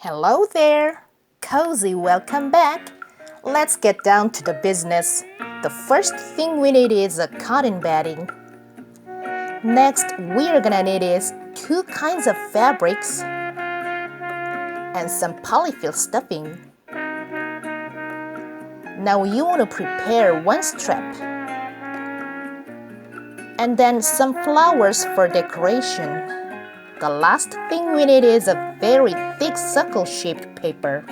Hello there! Cozy, welcome back! Let's get down to the business. The first thing we need is a cotton batting. Next, we're gonna need is 2 kinds of fabrics and some polyfill stuffing. Now you want to prepare 1 strap and then some flowers for decoration. The last thing we need is a very thick circle-shaped paper.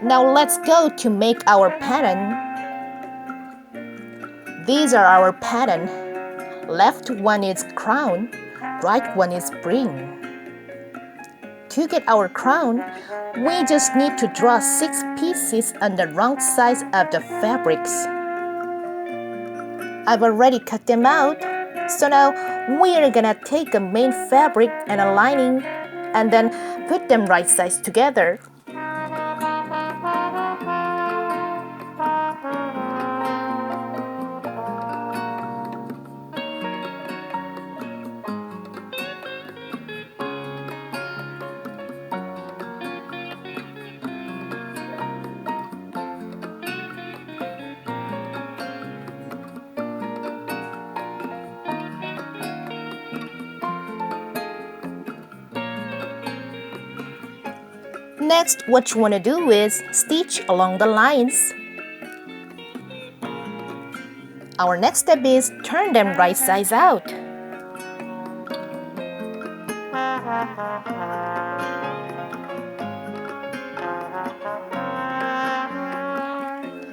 Now let's go to make our pattern. These are our pattern. Left one is crown, right one is brim. To get our crown, we just need to draw 6 pieces on the wrong sides of the fabrics. I've already cut them out. So now we're gonna take a main fabric and a lining and then put them right sides together. Next, what you want to do is stitch along the lines. Our next step is turn them right sides out.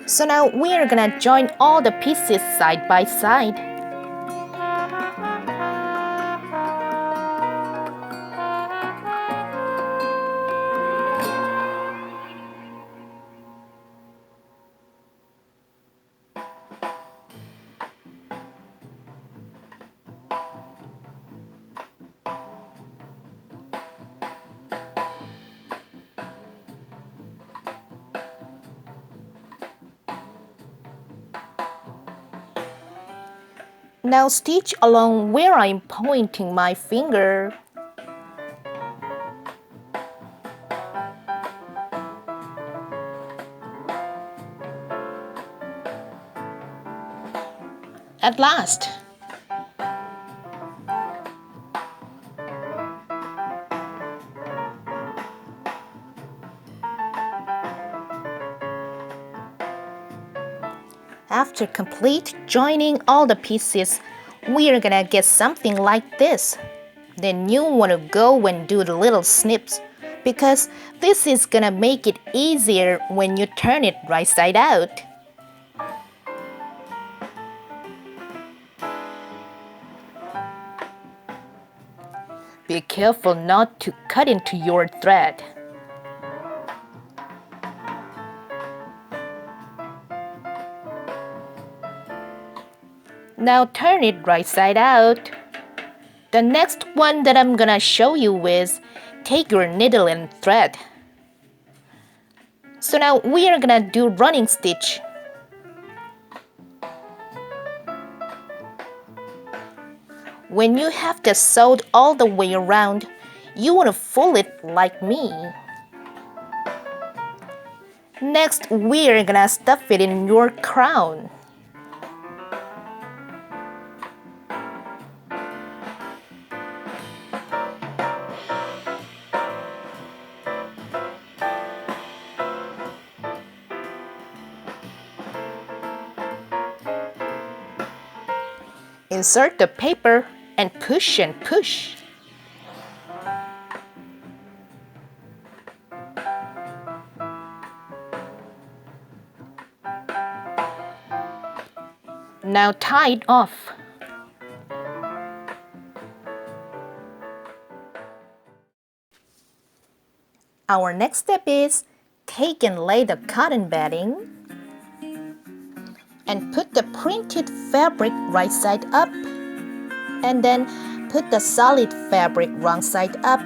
So now we are gonna join all the pieces side by side. Now stitch along where I'm pointing my finger. At last. After complete joining all the pieces, we are gonna get something like this. Then you want to go and do the little snips because this is gonna make it easier when you turn it right side out. Be careful not to cut into your thread. Now turn it right side out. The next one that I'm gonna show you is take your needle and thread. So now we are gonna do running stitch. When you have the sewed all the way around, you want to fold it like me. Next, we are gonna stuff it in your crown. Insert the paper and push and push. Now tie it off. Our next step is take and lay the cotton batting and put the printed fabric right side up and then put the solid fabric wrong side up.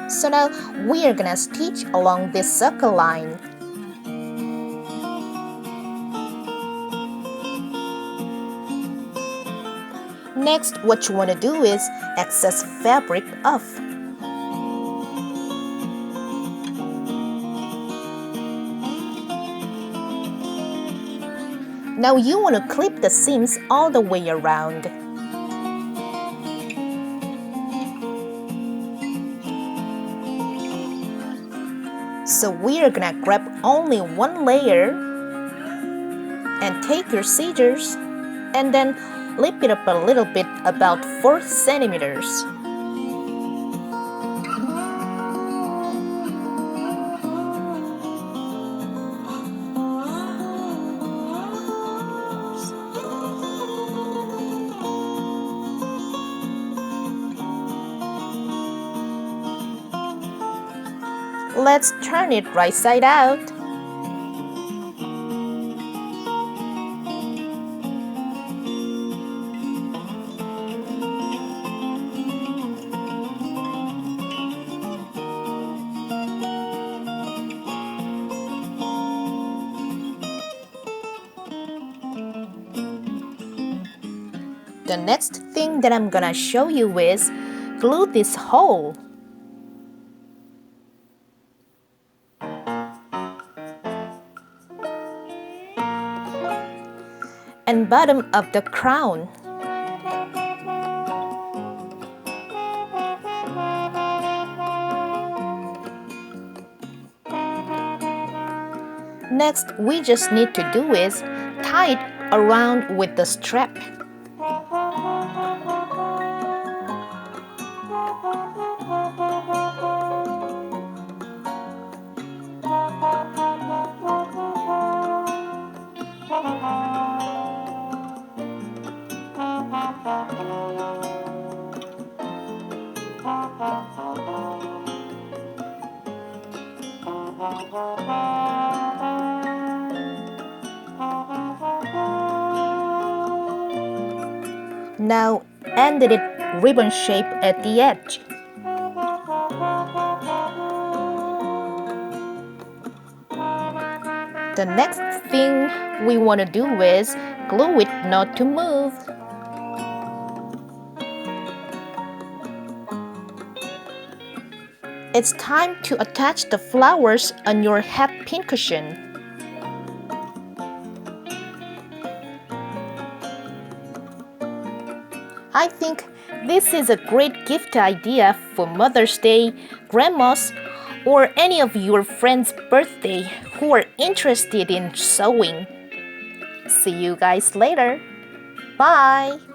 So now we are gonna stitch along this circle line. Next, what you want to do is excess fabric off. Now you want to clip the seams all the way around. So we are gonna grab only one layer and take your scissors and then lift it up a little bit, about 4 centimeters. Let's turn it right side out. The next thing that I'm gonna show you is glue this hole. And bottom of the crown. Next, we just need to do is tie it around with the strap. Now ended it ribbon shape at the edge. The next thing we want to do is glue it not to move. It's time to attach the flowers on your hat pincushion. I think this is a great gift idea for Mother's Day, Grandma's, or any of your friends' birthday who are interested in sewing. See you guys later. Bye!